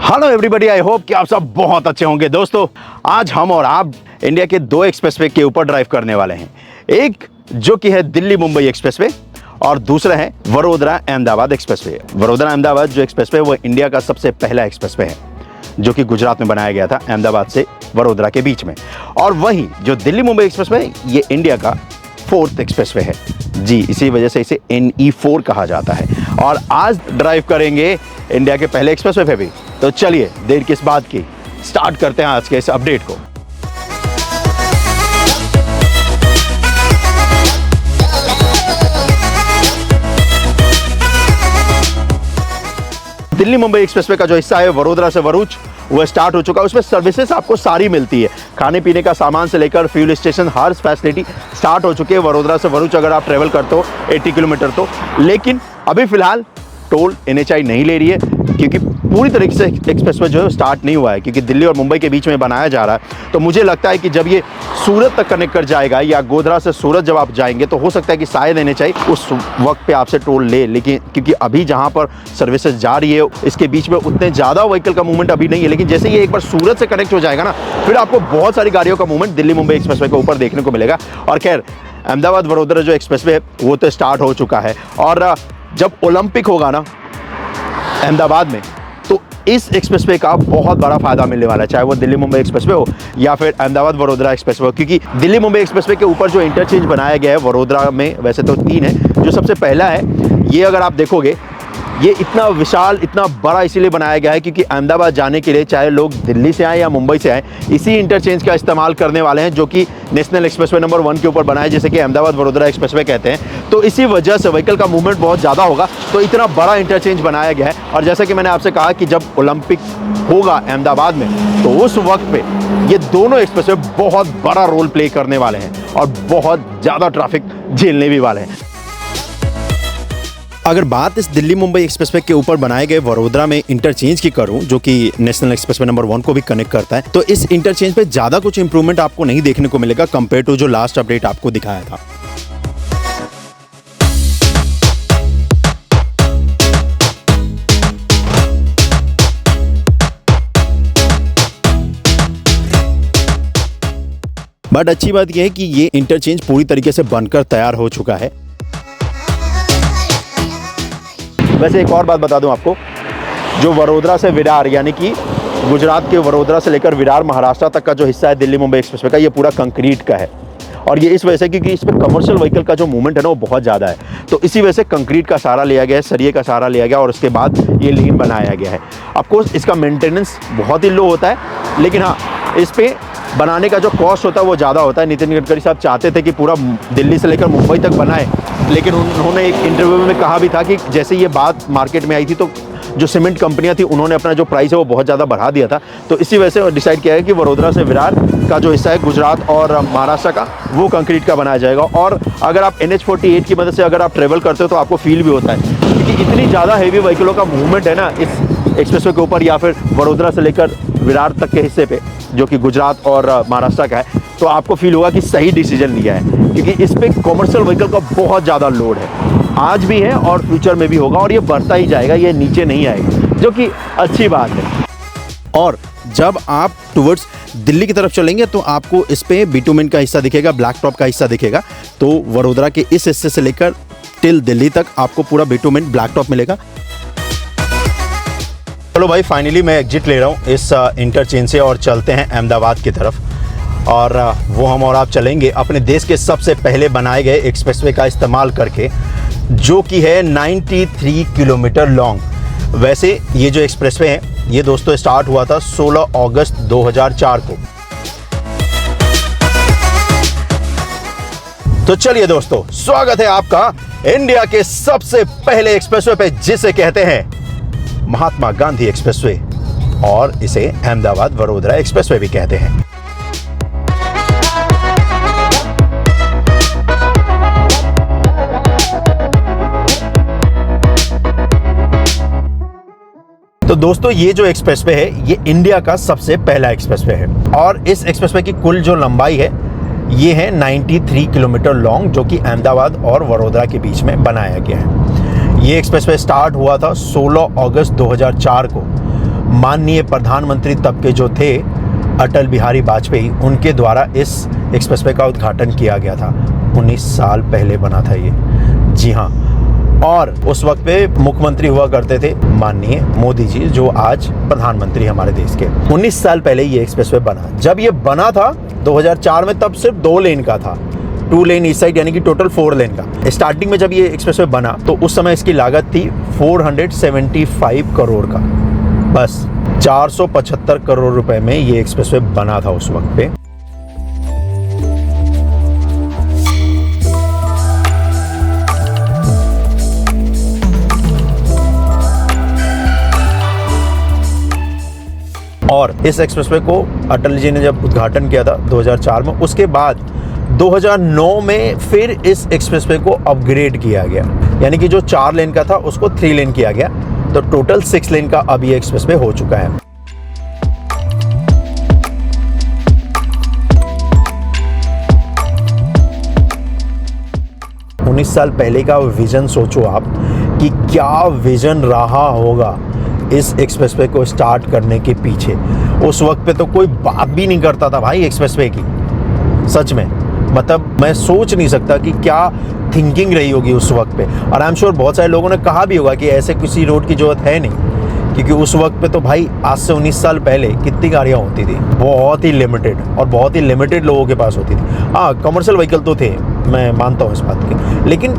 Hello everybody, I hope कि आप सब बहुत अच्छे होंगे। दोस्तों, आज हम और आप इंडिया के दो एक्सप्रेसवे के ऊपर ड्राइव करने वाले हैं। एक जो कि है दिल्ली मुंबई एक्सप्रेसवे और दूसरा है वडोदरा अहमदाबाद एक्सप्रेसवे। वडोदरा अहमदाबाद जो एक्सप्रेसवे वो इंडिया का सबसे पहला एक्सप्रेसवे है जो कि गुजरात में बनाया गया था, अहमदाबाद से वडोदरा के बीच में। और वहीं जो दिल्ली मुंबई एक्सप्रेसवे ये इंडिया का 4th एक्सप्रेसवे है जी, इसी वजह से इसे NE4 कहा जाता है। और आज ड्राइव करेंगे इंडिया के पहले एक्सप्रेसवे पे भी। तो चलिए देर किस बात की, स्टार्ट करते हैं आज के इस अपडेट को। दिल्ली मुंबई एक्सप्रेसवे का जो हिस्सा है वडोदरा से भरूच वो स्टार्ट हो चुका है। उसमें सर्विसेज आपको सारी मिलती है, खाने पीने का सामान से लेकर फ्यूल स्टेशन, हर फैसिलिटी स्टार्ट हो चुकी है वडोदरा से भरूच अगर आप ट्रेवल करते हो 80 किलोमीटर तो। लेकिन अभी फिलहाल टोल NHI नहीं ले रही है क्योंकि पूरी तरीके से एक्सप्रेसवे जो है स्टार्ट नहीं हुआ है, क्योंकि दिल्ली और मुंबई के बीच में बनाया जा रहा है। तो मुझे लगता है कि जब ये सूरत तक कनेक्ट कर जाएगा या गोधरा से सूरत जब आप जाएंगे तो हो सकता है कि शायद NHI उस वक्त पे आपसे टोल ले। लेकिन क्योंकि अभी जहाँ पर सर्विसेज जा रही है इसके बीच में उतने ज़्यादा व्हीकल का मूवमेंट अभी नहीं है। लेकिन जैसे ये एक बार सूरत से कनेक्ट हो जाएगा ना, फिर आपको बहुत सारी गाड़ियों का मूवमेंट दिल्ली मुंबई एक्सप्रेसवे के ऊपर देखने को मिलेगा। और खैर, अहमदाबाद वडोदरा जो एक्सप्रेसवे है वो तो स्टार्ट हो चुका है। और जब ओलंपिक होगा ना अहमदाबाद में, तो इस एक्सप्रेसवे का बहुत बड़ा फायदा मिलने वाला है, चाहे वो दिल्ली मुंबई एक्सप्रेसवे हो या फिर अहमदाबाद वडोदरा एक्सप्रेसवे हो। क्योंकि दिल्ली मुंबई एक्सप्रेसवे के ऊपर जो इंटरचेंज बनाया गया है वडोदरा में, वैसे तो 3 है, जो सबसे पहला है ये अगर आप देखोगे ये इतना विशाल, इतना बड़ा इसीलिए बनाया गया है क्योंकि अहमदाबाद जाने के लिए चाहे लोग दिल्ली से आए या मुंबई से आए, इसी इंटरचेंज का इस्तेमाल करने वाले हैं जो कि नेशनल एक्सप्रेसवे नंबर 1 के ऊपर बना है, जैसे कि अहमदाबाद वडोदरा एक्सप्रेसवे कहते हैं। तो इसी वजह से व्हीकल का मूवमेंट बहुत ज़्यादा होगा, तो इतना बड़ा इंटरचेंज बनाया गया है। और जैसा कि मैंने आपसे कहा कि जब ओलंपिक होगा अहमदाबाद में तो उस वक्त पे ये दोनों एक्सप्रेसवे बहुत बड़ा रोल प्ले करने वाले हैं और बहुत ज़्यादा ट्रैफिक झेलने भी वाले हैं। अगर बात इस दिल्ली मुंबई एक्सप्रेसवे के ऊपर बनाए गए वडोदरा में इंटरचेंज की करूं, जो कि नेशनल एक्सप्रेसवे नंबर 1 को भी कनेक्ट करता है, तो इस इंटरचेंज पे ज़्यादा कुछ इंप्रूवमेंट आपको नहीं देखने को मिलेगा कंपेयर टू जो लास्ट अपडेट आपको दिखाया था। बट अच्छी बात यह है कि ये इंटरचेंज पूरी तरीके से बनकर तैयार हो चुका है। वैसे एक और बात बता दूं आपको, जो वडोदरा से विरार यानी कि गुजरात के वडोदरा से लेकर विरार महाराष्ट्र तक का जो हिस्सा है दिल्ली मुंबई एक्सप्रेसवे का, ये पूरा कंक्रीट का है। और ये इस वजह से क्योंकि इस पर कमर्शियल व्हीकल का जो मूवमेंट है ना वो बहुत ज़्यादा है, तो इसी वजह से कंक्रीट का सहारा लिया गया है, सरिये का सहारा लिया गया और उसके बाद ये लेन बनाया गया है। ऑफकोर्स इसका मेंटेनेंस बहुत ही लो होता है, लेकिन हाँ, इस पर बनाने का जो कॉस्ट होता है वो ज़्यादा होता है। नितिन गडकरी साहब चाहते थे कि पूरा दिल्ली से लेकर मुंबई तक बनाए, लेकिन उन्होंने एक इंटरव्यू में कहा भी था कि जैसे ये बात मार्केट में आई थी तो जो सीमेंट कंपनियां थी उन्होंने अपना जो प्राइस है वो बहुत ज़्यादा बढ़ा दिया था। तो इसी वजह से डिसाइड किया है कि वडोदरा से विरार का जो हिस्सा है गुजरात और महाराष्ट्र का, वो कंक्रीट का बनाया जाएगा। और अगर आप NH48 की मदद से अगर आप ट्रेवल करते हो तो आपको फील भी होता है, क्योंकि इतनी ज़्यादा हेवी व्हीकलों का मूवमेंट है ना इस एक्सप्रेसवे के ऊपर या फिर वडोदरा से लेकर विरार तक के हिस्से पे जो कि गुजरात और महाराष्ट्र का है, तो आपको फील होगा कि सही डिसीजन लिया है, क्योंकि इस पे कमर्शियल व्हीकल का बहुत ज़्यादा लोड है, आज भी है और फ्यूचर में भी होगा और ये बढ़ता ही जाएगा, ये नीचे नहीं आएगा, जो कि अच्छी बात है। और जब आप टुवर्ड्स दिल्ली की तरफ चलेंगे तो आपको इस पे बिटुमेन का हिस्सा दिखेगा, ब्लैक टॉप का हिस्सा दिखेगा। तो वडोदरा के इस हिस्से से लेकर टिल दिल्ली तक आपको पूरा बिटुमेन ब्लैक टॉप मिलेगा। चलो भाई, फाइनली मैं एग्जिट ले रहा हूँ इस इंटरचेंज से और चलते हैं अहमदाबाद की तरफ। और वो हम और आप चलेंगे अपने देश के सबसे पहले बनाए गए एक्सप्रेसवे का इस्तेमाल करके, जो कि है 93 किलोमीटर लॉन्ग। वैसे ये जो एक्सप्रेसवे है ये दोस्तों स्टार्ट हुआ था 16 अगस्त 2004 को। तो चलिए दोस्तों, स्वागत है आपका इंडिया के सबसे पहले एक्सप्रेसवे पे, जिसे कहते हैं महात्मा गांधी एक्सप्रेसवे, और इसे अहमदाबाद वडोदरा एक्सप्रेसवे भी कहते हैं। तो दोस्तों, ये जो एक्सप्रेसवे है ये इंडिया का सबसे पहला एक्सप्रेसवे है और इस एक्सप्रेसवे की कुल जो लंबाई है ये है 93 किलोमीटर लॉन्ग, जो कि अहमदाबाद और वडोदरा के बीच में बनाया गया है। ये एक्सप्रेसवे स्टार्ट हुआ था 16 अगस्त 2004 को। माननीय प्रधानमंत्री तब के जो थे अटल बिहारी वाजपेयी, उनके द्वारा इस एक्सप्रेसवे का उद्घाटन किया गया था। 19 साल पहले बना था ये, जी हाँ। और उस वक्त पे मुख्यमंत्री हुआ करते थे माननीय मोदी जी, जो आज प्रधानमंत्री हमारे देश के। 19 साल पहले ये एक्सप्रेसवे बना। जब ये बना था 2004 में, तब सिर्फ 2 लेन का था, 2 लेन इस साइड, यानी कि टोटल 4 लेन का। स्टार्टिंग में जब ये एक्सप्रेसवे बना तो उस समय इसकी लागत थी 475 करोड़ का। बस 475 करोड़ रुपए में ये एक्सप्रेसवे बना था उस वक्त पे। और इस एक्सप्रेसवे को अटल जी ने जब उद्घाटन किया था 2004 में, उसके बाद 2009 में फिर इस एक्सप्रेसवे को अपग्रेड किया गया, यानी कि जो 4 लेन का था उसको 3 लेन किया गया, तो टोटल 6 लेन का अब ये एक्सप्रेसवे हो चुका है। उन्नीस साल पहले का विजन सोचो आप कि क्या विजन रहा होगा इस एक्सप्रेसवे को स्टार्ट करने के पीछे। उस वक्त पे तो कोई बात भी नहीं करता था भाई एक्सप्रेसवे की, सच में। मतलब मैं सोच नहीं सकता कि क्या थिंकिंग रही होगी उस वक्त पे। और आई एम श्योर बहुत सारे लोगों ने कहा भी होगा कि ऐसे किसी रोड की जरूरत है नहीं, क्योंकि उस वक्त पे तो भाई आज से 19 साल पहले कितनी गाड़ियाँ होती थी, बहुत ही लिमिटेड, और बहुत ही लिमिटेड लोगों के पास होती थी। हाँ, कमर्शियल व्हीकल तो थे, मैं मानता हूँ इस बात की, लेकिन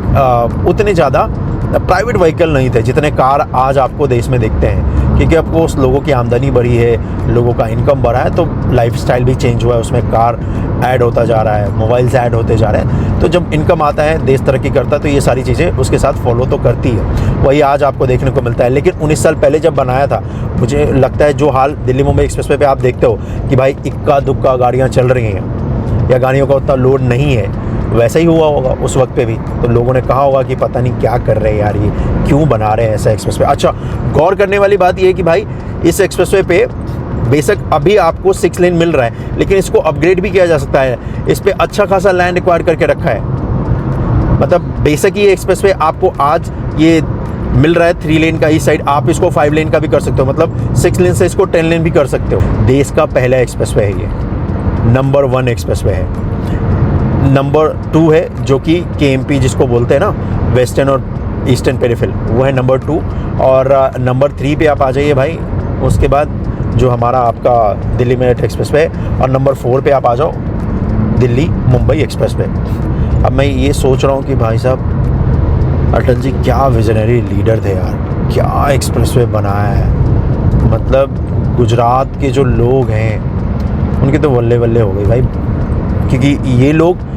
उतने ज़्यादा प्राइवेट व्हीकल नहीं थे जितने कार आज आपको देश में देखते हैं। क्योंकि आपको लोगों की आमदनी बढ़ी है, लोगों का इनकम बढ़ा है, तो लाइफस्टाइल भी चेंज हुआ है, उसमें कार ऐड होता जा रहा है, मोबाइल्स ऐड होते जा रहे हैं। तो जब इनकम आता है, देश तरक्की करता है, तो ये सारी चीज़ें उसके साथ फॉलो तो करती है। वही आज आपको देखने को मिलता है। लेकिन 19 साल पहले जब बनाया था, मुझे लगता है जो हाल दिल्ली मुंबई एक्सप्रेसवे पे आप देखते हो कि भाई इक्का दुक्का गाड़ियाँ चल रही हैं या गाड़ियों का उतना लोड नहीं है, वैसा ही हुआ होगा उस वक्त पे भी। तो लोगों ने कहा होगा कि पता नहीं क्या कर रहे हैं यार, ये क्यों बना रहे हैं ऐसा एक्सप्रेसवे। अच्छा, गौर करने वाली बात ये है कि भाई इस एक्सप्रेसवे पे बेशक अभी आपको 6 लेन मिल रहा है, लेकिन इसको अपग्रेड भी किया जा सकता है। इस पे अच्छा खासा लैंड एक्वायर करके रखा है। मतलब बेशक ये एक्सप्रेसवे आपको आज ये मिल रहा है 3 लेन का इस साइड, आप इसको 5 लेन का भी कर सकते हो, मतलब 6 लेन से इसको 10 लेन भी कर सकते हो। देश का पहला एक्सप्रेसवे है ये, नंबर 1 एक्सप्रेसवे है। नंबर 2 है जो कि KMP जिसको बोलते हैं ना, वेस्टर्न और ईस्टर्न पेरिफेरल, वो है नंबर 2। और नंबर 3 पे आप आ जाइए भाई, उसके बाद जो हमारा आपका दिल्ली मेरठ एक्सप्रेसवे है, और नंबर 4 पे आप आ जाओ दिल्ली मुंबई एक्सप्रेसवे। अब मैं ये सोच रहा हूँ कि भाई साहब अटल जी क्या विजनरी लीडर थे यार, क्या एक्सप्रेसवे बनाया है। मतलब गुजरात के जो लोग हैं उनके तो वल्ले वल्ले हो गई भाई, क्योंकि ये लोग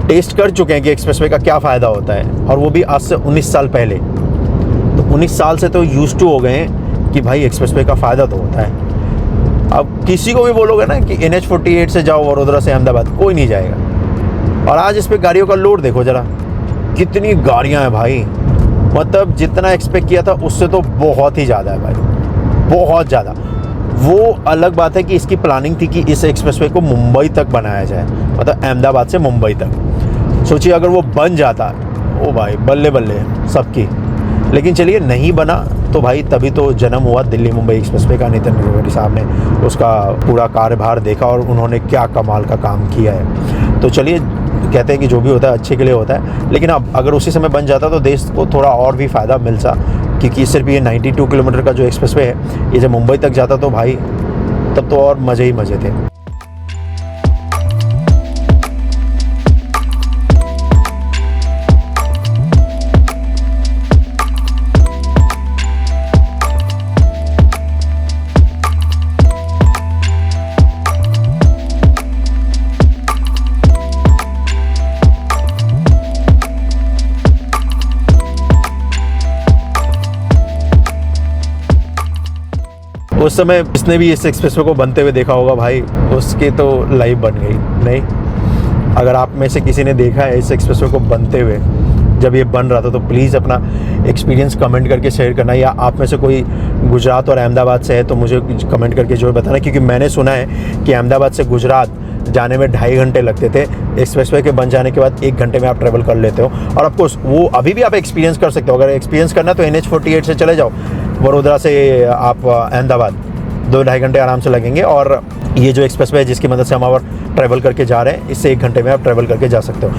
टेस्ट कर चुके हैं कि एक्सप्रेसवे का क्या फ़ायदा होता है, और वो भी आज से 19 साल पहले। तो 19 साल से तो यूज्ड टू हो गए हैं कि भाई एक्सप्रेसवे का फ़ायदा तो होता है। अब किसी को भी बोलोगे ना कि NH48 से जाओ वडोदरा से अहमदाबाद, कोई नहीं जाएगा। और आज इस पे गाड़ियों का लोड देखो ज़रा, कितनी गाड़ियाँ हैं भाई। मतलब जितना एक्सपेक्ट किया था उससे तो बहुत ही ज़्यादा है भाई, बहुत ज़्यादा। वो अलग बात है कि इसकी प्लानिंग थी कि इस एक्सप्रेसवे को मुंबई तक बनाया जाए, मतलब अहमदाबाद से मुंबई तक। सोचिए अगर वो बन जाता, ओ भाई बल्ले बल्ले सबकी। लेकिन चलिए नहीं बना तो भाई तभी तो जन्म हुआ दिल्ली मुंबई एक्सप्रेसवे का। नितिन गडकरी साहब ने उसका पूरा कार्यभार देखा और उन्होंने क्या कमाल का काम किया है। तो चलिए, कहते हैं कि जो भी होता है अच्छे के लिए होता है। लेकिन अब अगर उसी समय बन जाता तो देश को थोड़ा और भी फ़ायदा मिल सा, क्योंकि सिर्फ ये 92 किलोमीटर का जो एक्सप्रेसवे है, ये जब मुंबई तक जाता तो भाई तब तो और मज़े ही मज़े थे। उस समय जिसने भी इस एक्सप्रेसवे को बनते हुए देखा होगा भाई, उसकी तो लाइफ बन गई। नहीं, अगर आप में से किसी ने देखा है इस एक्सप्रेसवे को बनते हुए जब ये बन रहा था, तो प्लीज़ अपना एक्सपीरियंस कमेंट करके शेयर करना। या आप में से कोई गुजरात और अहमदाबाद से है तो मुझे कमेंट करके जरूर बताना, क्योंकि मैंने सुना है कि अहमदाबाद से गुजरात जाने में 2.5 घंटे लगते थे। एक्सप्रेसवे के बन जाने के बाद 1 घंटे में आप ट्रैवल कर लेते हो। और ऑफकोर्स वो अभी भी आप एक्सपीरियंस कर सकते हो। अगर एक्सपीरियंस करना तो NH48 से चले जाओ वडोदरा से आप अहमदाबाद, 2-2.5 घंटे आराम से लगेंगे। और ये जो एक्सप्रेसवे है जिसकी मदद से हम और ट्रैवल करके जा रहे हैं, इससे 1 घंटे में आप ट्रैवल करके जा सकते हो।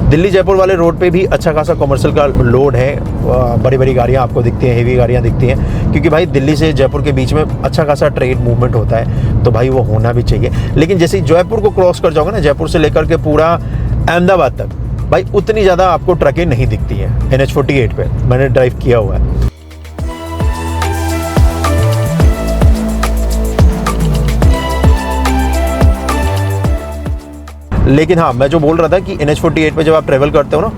दिल्ली जयपुर वाले रोड पे भी अच्छा खासा कमर्शियल का लोड है। बड़ी बड़ी गाड़ियाँ आपको दिखती हैं, हेवी गाड़ियाँ दिखती हैं, क्योंकि भाई दिल्ली से जयपुर के बीच में अच्छा खासा ट्रेड मूवमेंट होता है, तो भाई वो होना भी चाहिए। लेकिन जैसे जयपुर को क्रॉस कर जाओगे ना, जयपुर से लेकर के पूरा अहमदाबाद तक, भाई उतनी ज़्यादा आपको ट्रकें नहीं दिखती हैं। NH-48 पे मैंने ड्राइव किया हुआ है। लेकिन हाँ, मैं जो बोल रहा था कि NH-48 पे जब आप ट्रैवल करते हो ना,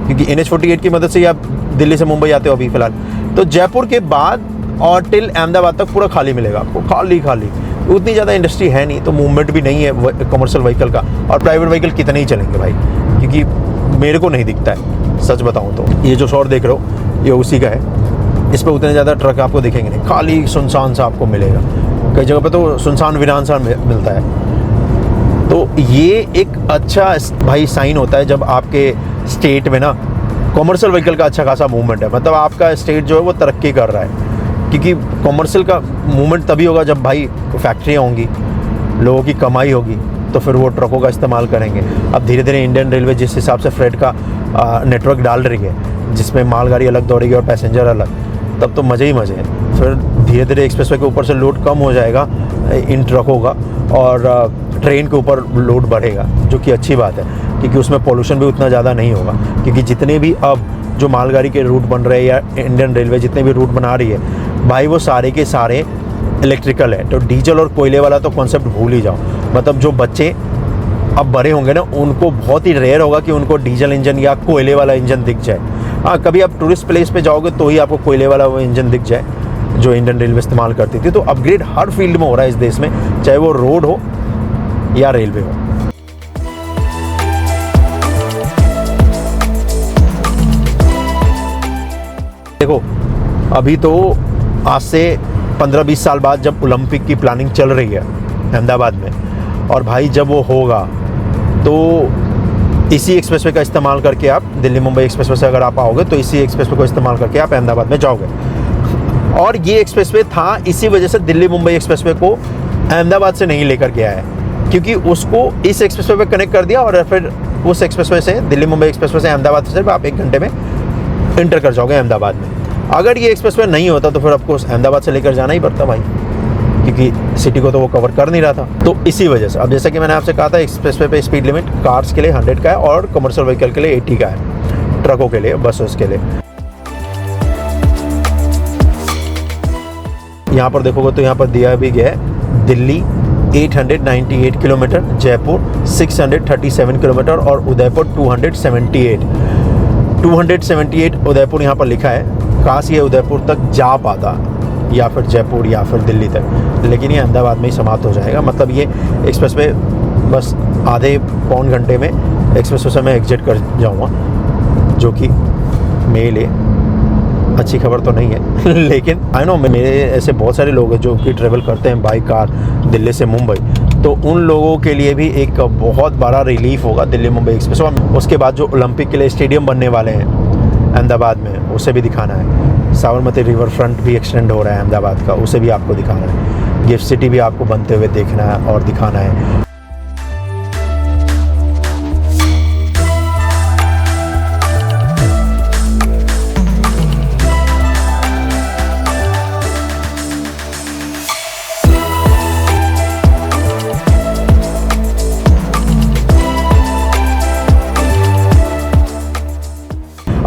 क्योंकि NH-48 की मदद से ही आप दिल्ली से मुंबई आते हो अभी फ़िलहाल, तो जयपुर के बाद और टिल अहमदाबाद तक पूरा खाली मिलेगा आपको, खाली खाली। उतनी ज़्यादा इंडस्ट्री है नहीं, तो मूवमेंट भी नहीं है कमर्शियल व्हीकल का। और प्राइवेट व्हीकल कितने ही चलेंगे भाई, क्योंकि मेरे को नहीं दिखता है सच बताऊँ तो। ये जो शॉट देख रहे हो ये उसी का है। इस पर उतने ज़्यादा ट्रक आपको दिखेंगे नहीं, खाली सुनसान सा आपको मिलेगा। कई जगह पर तो सुनसान वीरान सा मिलता है। तो ये एक अच्छा भाई साइन होता है जब आपके स्टेट में ना कमर्शियल व्हीकल का अच्छा खासा मूवमेंट है, मतलब आपका स्टेट जो है वो तरक्की कर रहा है। क्योंकि कमर्शियल का मूवमेंट तभी होगा जब भाई फैक्ट्रियाँ होंगी, लोगों की कमाई होगी, तो फिर वो ट्रकों का इस्तेमाल करेंगे। अब धीरे धीरे इंडियन रेलवे जिस हिसाब से फ्रेट का नेटवर्क डाल रही है, जिसमें मालगाड़ी अलग दौड़ेगी और पैसेंजर अलग, तब तो मज़े ही मज़े हैं। फिर धीरे धीरे एक्सप्रेसवे के ऊपर से लोड कम हो जाएगा इन ट्रकों का, और ट्रेन के ऊपर लोड बढ़ेगा, जो कि अच्छी बात है, क्योंकि उसमें पोल्यूशन भी उतना ज़्यादा नहीं होगा। क्योंकि जितने भी अब जो मालगाड़ी के रूट बन रहे हैं या इंडियन रेलवे जितने भी रूट बना रही है भाई, वो सारे के सारे इलेक्ट्रिकल है। तो डीजल और कोयले वाला तो कॉन्सेप्ट भूल ही जाओ। मतलब जो बच्चे अब बड़े होंगे ना, उनको बहुत ही रेयर होगा कि उनको डीजल इंजन या कोयले वाला इंजन दिख जाए। हाँ, कभी आप टूरिस्ट प्लेस पे जाओगे तो ही आपको कोयले वाला वो इंजन दिख जाए जो इंडियन रेलवे इस्तेमाल करती थी। तो अपग्रेड हर फील्ड में हो रहा है इस देश में, चाहे वो रोड हो या रेलवे हो। देखो, अभी तो आज से 15-20 साल बाद जब ओलंपिक की प्लानिंग चल रही है अहमदाबाद में, और भाई जब वो होगा तो इसी एक्सप्रेसवे का इस्तेमाल करके आप दिल्ली मुंबई एक्सप्रेसवे से अगर आप आओगे तो इसी एक्सप्रेसवे को इस्तेमाल करके आप अहमदाबाद में जाओगे। और ये एक्सप्रेसवे था, इसी वजह से दिल्ली मुंबई एक्सप्रेसवे को अहमदाबाद से नहीं लेकर गया है, क्योंकि उसको इस एक्सप्रेसवे पे कनेक्ट कर दिया और फिर उस एक्सप्रेसवे से दिल्ली मुंबई एक्सप्रेसवे से अहमदाबाद से आप 1 घंटे में इंटर कर जाओगे अहमदाबाद में। अगर ये एक्सप्रेसवे नहीं होता तो फिर आपको अहमदाबाद से लेकर जाना ही पड़ता भाई, क्योंकि सिटी को तो वो कवर कर नहीं रहा था। तो इसी वजह से अब जैसा कि मैंने आपसे कहा था, एक्सप्रेसवे पे स्पीड लिमिट कार्स के लिए 100 का है और कमर्शियल व्हीकल के लिए 80 का है, ट्रकों के लिए, बसों के लिए। यहाँ पर देखोगे तो यहाँ पर दिया भी गया है दिल्ली 898 किलोमीटर, जयपुर 637 किलोमीटर और उदयपुर 278 उदयपुर यहाँ पर लिखा है। काश ये उदयपुर तक जा पाता, या फिर जयपुर या फिर दिल्ली तक, लेकिन ये अहमदाबाद में ही समाप्त हो जाएगा। मतलब ये एक्सप्रेसवे बस आधे पौन घंटे में एक्सप्रेसवे से मैं एग्जिट कर जाऊँगा, जो कि मेरे लिए अच्छी खबर तो नहीं है। लेकिन आई नो, मेरे ऐसे बहुत सारे लोग हैं जो कि ट्रैवल करते हैं बाई कार दिल्ली से मुंबई, तो उन लोगों के लिए भी एक बहुत बड़ा रिलीफ होगा दिल्ली मुंबई एक्सप्रेस। और उसके बाद जो ओलंपिक के लिए स्टेडियम बनने वाले हैं अहमदाबाद में, उसे भी दिखाना है। साबरमती रिवर फ्रंट भी एक्सटेंड हो रहा है अहमदाबाद का, उसे भी आपको दिखाना है। गिफ्ट सिटी भी आपको बनते हुए देखना है और दिखाना है।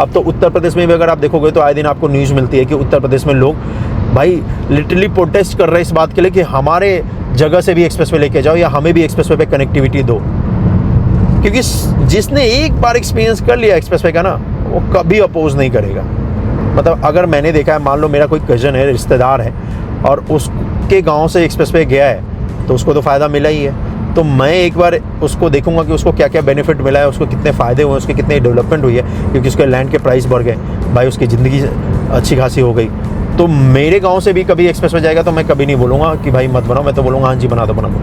अब तो उत्तर प्रदेश में भी अगर आप देखोगे तो आए दिन आपको न्यूज़ मिलती है कि उत्तर प्रदेश में लोग भाई लिटरली प्रोटेस्ट कर रहे हैं इस बात के लिए कि हमारे जगह से भी एक्सप्रेसवे लेके जाओ या हमें भी एक्सप्रेसवे पे कनेक्टिविटी दो। क्योंकि जिसने एक बार एक्सपीरियंस कर लिया एक्सप्रेसवे का ना, वो कभी अपोज नहीं करेगा। मतलब अगर मैंने देखा है, मान लो मेरा कोई कज़न है, रिश्तेदार है, और उसके गाँव से एक्सप्रेसवे गया है, तो उसको तो फ़ायदा मिला ही है। तो मैं एक बार उसको देखूंगा कि उसको क्या क्या बेनिफिट मिला है, उसको कितने फ़ायदे हुए, उसके कितने डेवलपमेंट हुई है, क्योंकि उसके लैंड के प्राइस बढ़ गए भाई, उसकी ज़िंदगी अच्छी खासी हो गई। तो मेरे गाँव से भी कभी एक्सप्रेस वे जाएगा तो मैं कभी नहीं बोलूँगा कि भाई मत बनाओ, मैं तो बोलूँगा हाँ जी बना दो बना दो।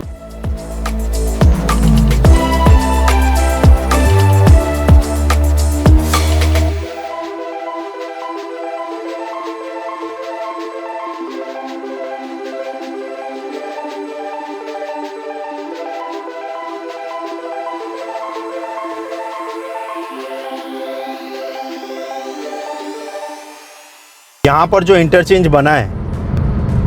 यहाँ पर जो इंटरचेंज बना है,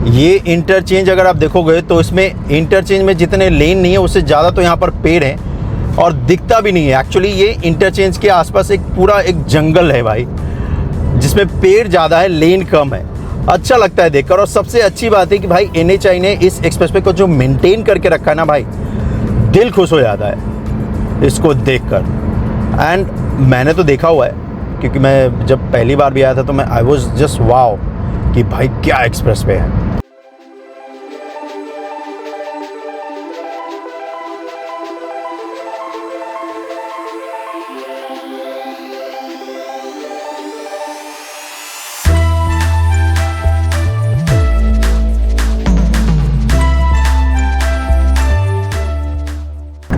ये इंटरचेंज अगर आप देखोगे तो इसमें इंटरचेंज में जितने लेन नहीं है उससे ज़्यादा तो यहाँ पर पेड़ हैं और दिखता भी नहीं है। एक्चुअली ये इंटरचेंज के आसपास एक पूरा एक जंगल है भाई, जिसमें पेड़ ज़्यादा है, लेन कम है। अच्छा लगता है देखकर। और सबसे अच्छी बात है कि भाई NHAI ने इस एक्सप्रेसवे को जो मेंटेन करके रखा है ना भाई, दिल खुश हो जाता है इसको देखकर। एंड मैंने तो देखा हुआ है, क्योंकि मैं जब पहली बार भी आया था तो मैं आई वॉज जस्ट वाओ कि भाई क्या एक्सप्रेसवे है।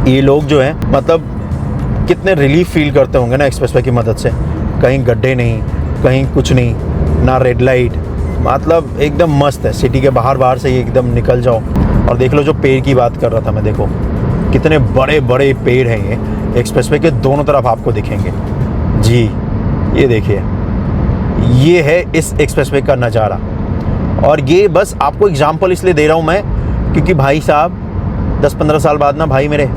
ये लोग जो है मतलब कितने रिलीफ फील करते होंगे ना एक्सप्रेसवे की मदद से। कहीं गड्ढे नहीं, कहीं कुछ नहीं, ना रेड लाइट, मतलब एकदम मस्त है। सिटी के बाहर से ही एकदम निकल जाओ। और देख लो जो पेड़ की बात कर रहा था मैं, देखो कितने बड़े बड़े पेड़ हैं ये एक्सप्रेसवे के दोनों तरफ आपको दिखेंगे जी। ये देखिए, ये है इस एक्सप्रेसवे का नज़ारा। और ये बस आपको एग्जाम्पल इसलिए दे रहा हूँ मैं, क्योंकि भाई साहब 10-15 साल बाद ना भाई मेरे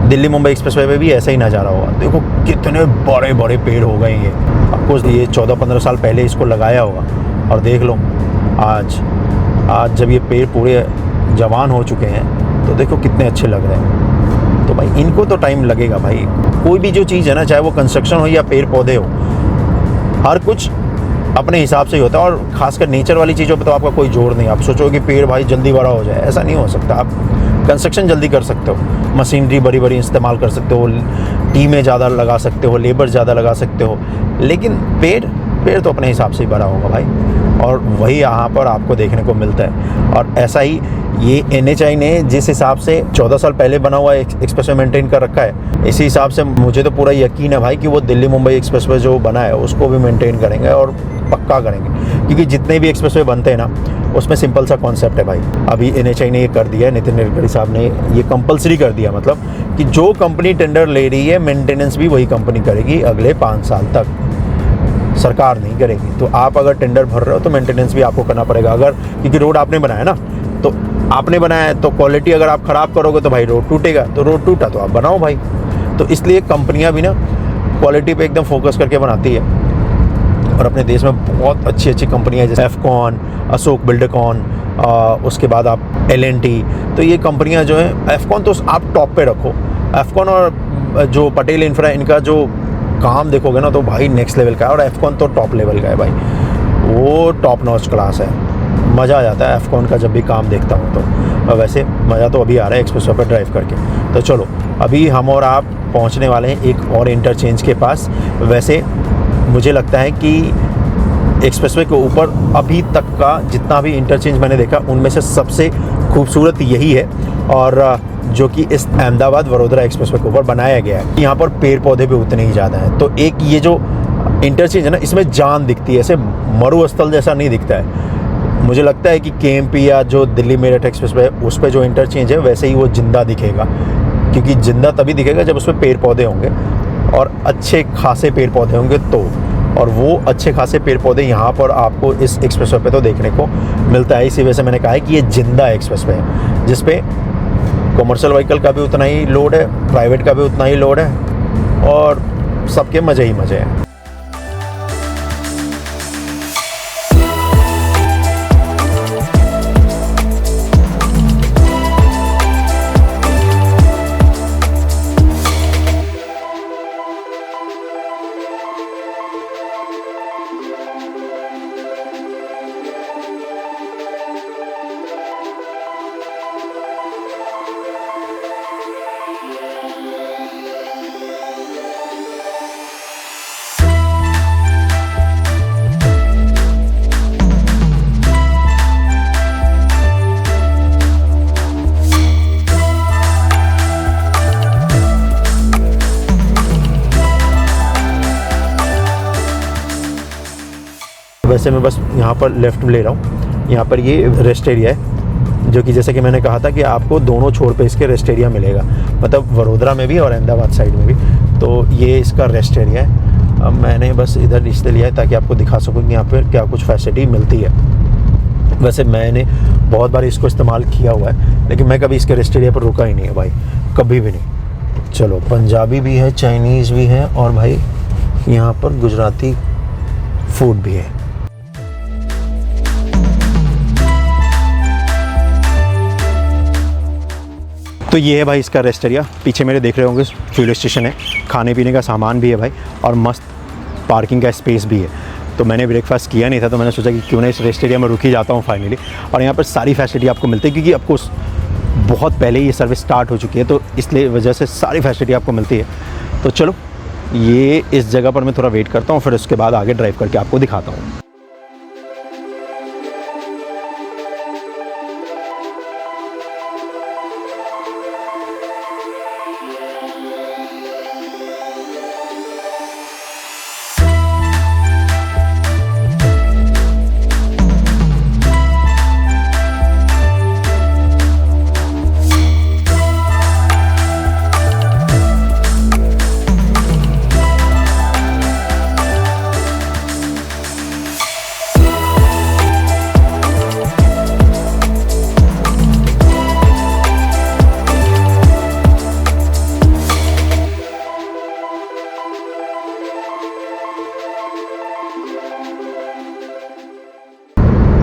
दिल्ली मुंबई एक्सप्रेसवे पे भी ऐसा ही नज़ारा होगा। देखो कितने बड़े बड़े पेड़ हो गए ये। आपको ये 14-15 साल पहले इसको लगाया होगा और देख लो आज जब ये पेड़ पूरे जवान हो चुके हैं तो देखो कितने अच्छे लग रहे हैं। तो भाई इनको तो टाइम लगेगा भाई। कोई भी जो चीज़ है ना, चाहे वो कंस्ट्रक्शन हो या पेड़ पौधे हो, हर कुछ अपने हिसाब से ही होता है। और खासकर नेचर वाली चीज़ों पे तो आपका कोई जोर नहीं। आप सोचो कि पेड़ भाई जल्दी बड़ा हो जाए, ऐसा नहीं हो सकता। आप कंस्ट्रक्शन जल्दी कर सकते हो, मशीनरी बड़ी बड़ी इस्तेमाल कर सकते हो, टीमें ज़्यादा लगा सकते हो, लेबर ज़्यादा लगा सकते हो, लेकिन पेड़ तो अपने हिसाब से ही बड़ा होगा भाई। और वही यहाँ पर आपको देखने को मिलता है। और ऐसा ही ये NHAI ने जिस हिसाब से 14 साल पहले बना हुआ एक्सप्रेसवे मेंटेन कर रखा है, इसी हिसाब से मुझे तो पूरा यकीन है भाई कि वो दिल्ली मुंबई एक्सप्रेसवे जो बना है उसको भी मेंटेन करेंगे और पक्का करेंगे। क्योंकि जितने भी एक्सप्रेसवे बनते हैं ना, उसमें सिंपल सा कॉन्सेप्ट है भाई। अभी NHAI ने ये कर दिया है, नितिन गडकरी साहब ने ये कंपलसरी कर दिया, मतलब कि जो कंपनी टेंडर ले रही है मेंटेनेंस भी वही कंपनी करेगी अगले 5 साल तक, सरकार नहीं करेगी। तो आप अगर टेंडर भर रहे हो तो मेंटेनेंस भी आपको करना पड़ेगा। अगर क्योंकि रोड आपने बनाया ना, तो आपने बनाया है तो क्वालिटी अगर आप ख़राब करोगे तो भाई रोड टूटेगा। तो रोड टूटा तो आप बनाओ भाई। तो इसलिए कंपनियां भी ना क्वालिटी पे एकदम फोकस करके बनाती है। और अपने देश में बहुत अच्छी अच्छी कंपनियां जैसे एफकॉन, अशोक बिल्डकॉन, उसके बाद आप L&T। तो ये कंपनियां जो हैं, एफकॉन तो आप टॉप पे रखो। एफकॉन और जो पटेल इंफ्रा, इनका जो काम देखोगे ना तो भाई नेक्स्ट लेवल का है। और एफकॉन तो टॉप लेवल का है भाई, वो टॉप नॉच क्लास है। मज़ा आ जाता है एफकॉन का जब भी काम देखता हूँ तो। और वैसे मज़ा तो अभी आ रहा है एक्सप्रेसवे पर ड्राइव करके। तो चलो अभी हम और आप पहुँचने वाले हैं एक और इंटरचेंज के पास। वैसे मुझे लगता है कि एक्सप्रेसवे के ऊपर अभी तक का जितना भी इंटरचेंज मैंने देखा उनमें से सबसे खूबसूरत यही है, और जो कि इस अहमदाबाद वडोदरा एक्सप्रेसवे के ऊपर बनाया गया है। यहाँ पर पेड़ पौधे भी उतने ही ज़्यादा हैं। तो एक ये जो इंटरचेंज है ना, इसमें जान दिखती है, ऐसे मरुस्थल जैसा नहीं दिखता है। मुझे लगता है कि KMP या जो दिल्ली मेरठ एक्सप्रेसवे है उस पर जो इंटरचेंज है वैसे ही वो जिंदा दिखेगा। क्योंकि जिंदा तभी दिखेगा जब उसमें पेड़ पौधे होंगे, और अच्छे खासे पेड़ पौधे होंगे तो। और वो अच्छे खासे पेड़ पौधे यहाँ पर आपको इस एक्सप्रेसवे पे तो देखने को मिलता है। इसी वजह से मैंने कहा है कि ये जिंदा एक्सप्रेसवे है, जिसपे कमर्शियल व्हीकल का भी उतना ही लोड है, प्राइवेट का भी उतना ही लोड है, और सबके मज़े ही मज़े हैं। वैसे मैं बस यहाँ पर लेफ़्ट ले रहा हूँ। यहाँ पर ये रेस्ट एरिया है, जो कि जैसे कि मैंने कहा था कि आपको दोनों छोर पे इसके रेस्ट एरिया मिलेगा, मतलब वडोदरा में भी और अहमदाबाद साइड में भी। तो ये इसका रेस्ट एरिया है। अब मैंने बस इधर इसलिए लिया है ताकि आपको दिखा सकूँ कि यहाँ पर क्या कुछ फैसिलिटी मिलती है। वैसे मैंने बहुत बार इसको इस्तेमाल किया हुआ है, लेकिन मैं कभी इसके रेस्ट एरिया पर रुका ही नहीं है भाई, कभी भी नहीं। चलो, पंजाबी भी है, चाइनीज़ भी है और भाई यहाँ पर गुजराती फूड भी है। तो ये है भाई इसका रेस्ट एरिया। पीछे मेरे देख रहे होंगे फ्यूल स्टेशन है, खाने पीने का सामान भी है भाई, और मस्त पार्किंग का स्पेस भी है। तो मैंने ब्रेकफास्ट किया नहीं था, तो मैंने सोचा कि क्यों ना इस रेस्ट एरिया में रुक ही जाता हूँ फाइनली। और यहाँ पर सारी फैसिलिटी आपको मिलती है, क्योंकि आपको बहुत पहले ये सर्विस स्टार्ट हो चुकी है, तो इसलिए वजह से सारी फैसिलिटी आपको मिलती है। तो चलो, ये इस जगह पर मैं थोड़ा वेट करता हूँ, फिर उसके बाद आगे ड्राइव करके आपको दिखाता हूँ।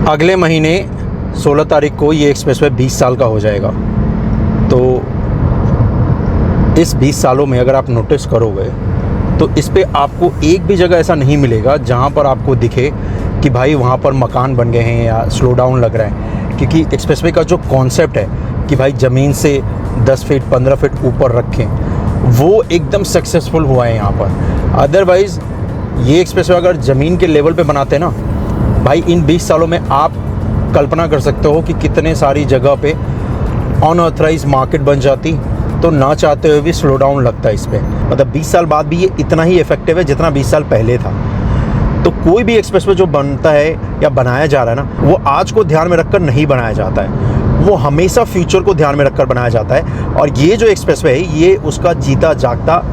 अगले महीने 16 तारीख को ये एक्सप्रेसवे 20 साल का हो जाएगा। तो इस 20 सालों में अगर आप नोटिस करोगे तो इस पे आपको एक भी जगह ऐसा नहीं मिलेगा जहाँ पर आपको दिखे कि भाई वहाँ पर मकान बन गए हैं या स्लो डाउन लग रहा है। क्योंकि एक्सप्रेसवे का जो कॉन्सेप्ट है कि भाई ज़मीन से 10 फीट 15 फीट ऊपर रखें, वो एकदम सक्सेसफुल हुआ है यहाँ पर। अदरवाइज़ ये एक्सप्रेसवे अगर ज़मीन के लेवल पे बनाते ना भाई, इन 20 सालों में आप कल्पना कर सकते हो कि कितने सारी जगह पे अनऑथराइज मार्केट बन जाती, तो ना चाहते हुए भी स्लो डाउन लगता है इस पर। मतलब 20 साल बाद भी ये इतना ही इफेक्टिव है जितना 20 साल पहले था। तो कोई भी एक्सप्रेसवे जो बनता है या बनाया जा रहा है ना, वो आज को ध्यान में रखकर नहीं बनाया जाता है, वो हमेशा फ्यूचर को ध्यान में रखकर बनाया जाता है। और ये जो एक्सप्रेसवे है, ये उसका जीता जागता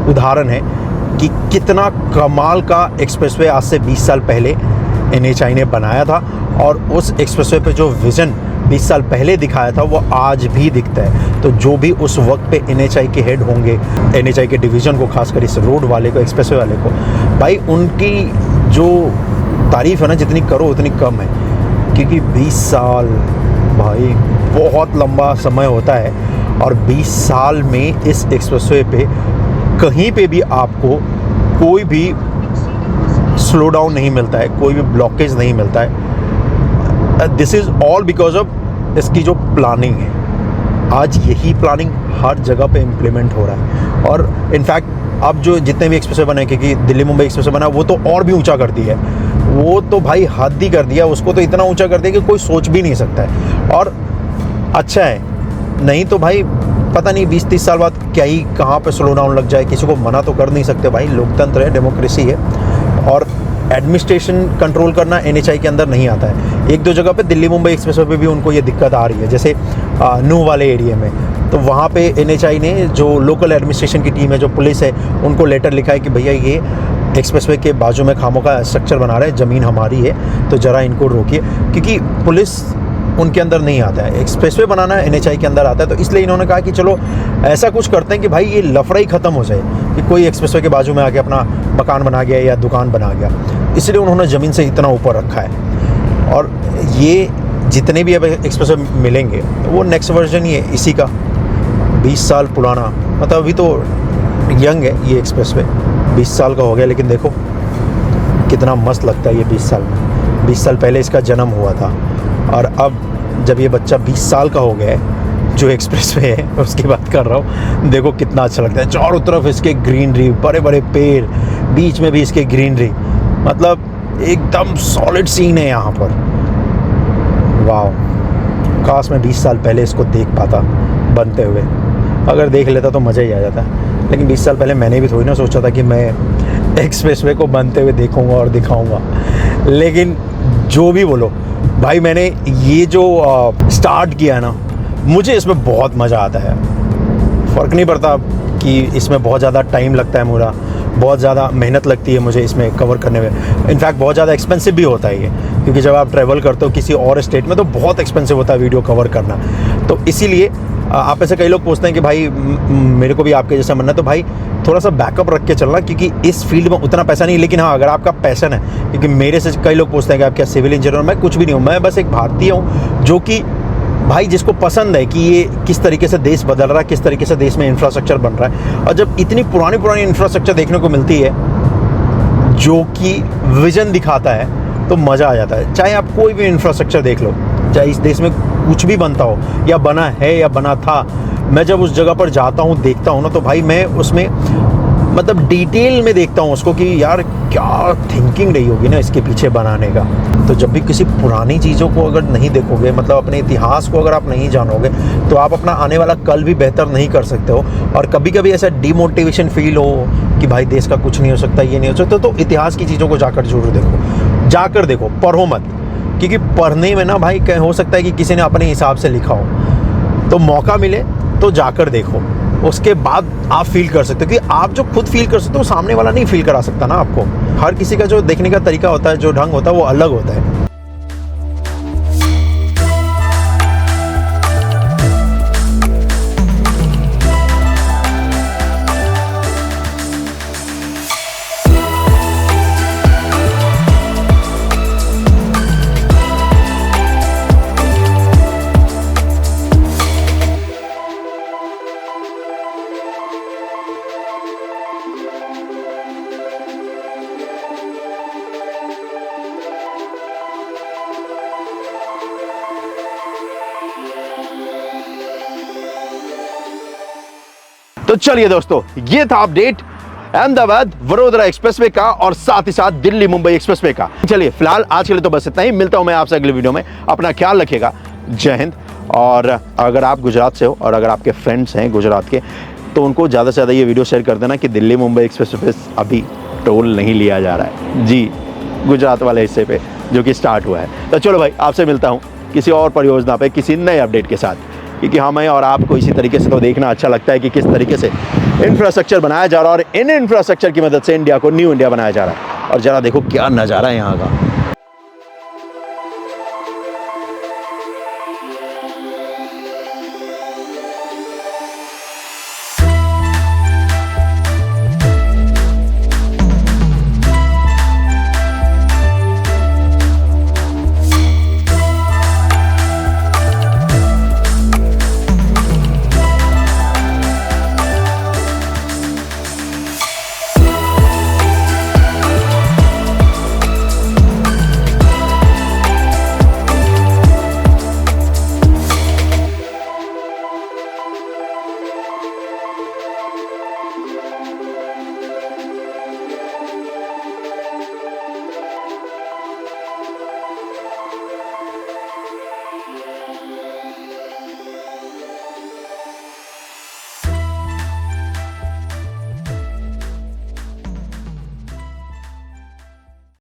उदाहरण है कि कितना कमाल का एक्सप्रेसवे आज से 20 साल पहले NHI ने बनाया था, और उस एक्सप्रेसवे पे जो विज़न 20 साल पहले दिखाया था वो आज भी दिखता है। तो जो भी उस वक्त पे NHI के हेड होंगे, NHI के डिवीज़न को, खासकर इस रोड वाले को, एक्सप्रेसवे वाले को, भाई उनकी जो तारीफ़ है ना, जितनी करो उतनी कम है। क्योंकि 20 साल भाई बहुत लंबा समय होता है, और 20 साल में इस एक्सप्रेसवे पे कहीं पे भी आपको कोई भी स्लो डाउन नहीं मिलता है, कोई भी ब्लॉकेज नहीं मिलता है। This is all because of इसकी जो प्लानिंग है। आज यही प्लानिंग हर जगह पे इम्प्लीमेंट हो रहा है। और इनफैक्ट अब जो जितने भी एक्सप्रेसवे बने, क्योंकि दिल्ली मुंबई एक्सप्रेसवे बना, वो तो और भी ऊंचा कर दिया है। वो तो भाई हद ही कर दिया, उसको तो इतना ऊंचा कर दिया कि कोई सोच भी नहीं सकता है। और अच्छा है, नहीं तो भाई पता नहीं 20-30 साल बाद क्या ही कहाँ पे स्लो डाउन लग जाए, किसी को मना तो कर नहीं सकते भाई, लोकतंत्र है, डेमोक्रेसी है। और एडमिनिस्ट्रेशन कंट्रोल करना NHI के अंदर नहीं आता है। एक दो जगह पे दिल्ली मुंबई एक्सप्रेसवे पे भी उनको ये दिक्कत आ रही है, जैसे नू वाले एरिया में। तो वहाँ पे NHI ने, जो लोकल एडमिनिस्ट्रेशन की टीम है, जो पुलिस है, उनको लेटर लिखा है कि भैया ये एक्सप्रेसवे के बाजू में खामों का स्ट्रक्चर बना रहे हैं, ज़मीन हमारी है, तो ज़रा इनको रोकिए। क्योंकि पुलिस उनके अंदर नहीं आता है, एक्सप्रेसवे बनाना NHI के अंदर आता है। तो इसलिए इन्होंने कहा कि चलो ऐसा कुछ करते हैं कि भाई ये लफड़ा ही ख़त्म हो जाए कि कोई एक्सप्रेसवे के बाजू में आके अपना मकान बना गया या दुकान बना गया। इसलिए उन्होंने ज़मीन से इतना ऊपर रखा है। और ये जितने भी अब एक्सप्रेसवे मिलेंगे वो नेक्स्ट वर्जन ही है इसी का, 20 साल पुराना। मतलब अभी तो यंग है ये एक्सप्रेसवे, 20 साल का हो गया, लेकिन देखो कितना मस्त लगता है ये 20 साल में। 20 साल पहले इसका जन्म हुआ था, और अब जब ये बच्चा 20 साल का हो गया है, जो एक्सप्रेसवे है उसकी बात कर रहा हूँ, देखो कितना अच्छा लगता है। चारों तरफ इसके ग्रीनरी, बड़े बड़े पेड़, बीच में भी इसके ग्रीनरी, मतलब एकदम सॉलिड सीन है यहाँ पर। वाह, काश मैं 20 साल पहले इसको देख पाता बनते हुए। अगर देख लेता तो मज़ा ही आ जाता। लेकिन 20 साल पहले मैंने भी थोड़ी ना सोचा था कि मैं एक्सप्रेसवे को बनते हुए देखूंगा और दिखाऊंगा। लेकिन जो भी बोलो भाई, मैंने ये जो स्टार्ट किया है ना, मुझे इसमें बहुत मज़ा आता है। फ़र्क नहीं पड़ता कि इसमें बहुत ज़्यादा टाइम लगता है, मेरा बहुत ज़्यादा मेहनत लगती है मुझे इसमें कवर करने में। इनफैक्ट बहुत ज़्यादा एक्सपेंसिव भी होता है ये, क्योंकि जब आप ट्रैवल करते हो किसी और स्टेट में तो बहुत एक्सपेंसिव होता है वीडियो कवर करना। तो इसीलिए आप ऐसे कई लोग पूछते हैं कि भाई मेरे को भी आपके जैसा बनना है, तो भाई थोड़ा सा बैकअप रख के चलना, क्योंकि इस फील्ड में उतना पैसा नहीं। लेकिन हाँ, अगर आपका पैशन है, क्योंकि मेरे से कई लोग पूछते हैं कि आप क्या सिविल इंजीनियर? मैं कुछ भी नहीं हूँ, मैं बस एक भारतीय हूँ जो कि भाई जिसको पसंद है कि ये किस तरीके से देश बदल रहा है, किस तरीके से देश में इंफ्रास्ट्रक्चर बन रहा है। और जब इतनी पुरानी इंफ्रास्ट्रक्चर देखने को मिलती है जो कि विजन दिखाता है, तो मज़ा आ जाता है। चाहे आप कोई भी इंफ्रास्ट्रक्चर देख लो, चाहे इस देश में कुछ भी बनता हो या बना है या बना था, मैं जब उस जगह पर जाता हूँ, देखता हूँ ना, तो भाई मैं उसमें मतलब डिटेल में देखता हूँ उसको कि यार क्या थिंकिंग रही होगी ना इसके पीछे बनाने का। तो जब भी किसी पुरानी चीज़ों को अगर नहीं देखोगे, मतलब अपने इतिहास को अगर आप नहीं जानोगे, तो आप अपना आने वाला कल भी बेहतर नहीं कर सकते हो। और कभी कभी ऐसा डिमोटिवेशन फील हो कि भाई देश का कुछ नहीं हो सकता, ये नहीं हो सकता, तो इतिहास की चीज़ों को जाकर जरूर देखो, पढ़ो मत, क्योंकि पढ़ने में ना भाई क्या हो सकता है कि किसी ने अपने हिसाब से लिखा हो। तो मौका मिले तो जाकर देखो, उसके बाद आप फील कर सकते हो। कि आप जो खुद फील कर सकते हो, सामने वाला नहीं फील करा सकता ना आपको। हर किसी का जो देखने का तरीका होता है, जो ढंग होता है, वो अलग होता है। तो चलिए दोस्तों, ये था अपडेट अहमदाबाद वडोदरा एक्सप्रेसवे का और साथ ही साथ दिल्ली मुंबई एक्सप्रेसवे का। चलिए फिलहाल आज के लिए तो बस इतना ही। मिलता हूं मैं आपसे अगले वीडियो में। अपना ख्याल रखिएगा। जय हिंद। और अगर आप गुजरात से हो और अगर आपके फ्रेंड्स हैं गुजरात के, तो उनको ज़्यादा से ज़्यादा ये वीडियो शेयर कर देना कि दिल्ली मुंबई एक्सप्रेसवे अभी टोल नहीं लिया जा रहा है जी, गुजरात वाले हिस्से पे, जो कि स्टार्ट हुआ है। तो चलो भाई, आपसे मिलता हूँ किसी और परियोजना पे, किसी नए अपडेट के साथ, क्योंकि हमें और आपको इसी तरीके से तो देखना अच्छा लगता है कि किस तरीके से इंफ्रास्ट्रक्चर बनाया जा रहा है और इन इंफ्रास्ट्रक्चर की मदद से इंडिया को न्यू इंडिया बनाया जा रहा है। और ज़रा देखो क्या नज़ारा है यहाँ का।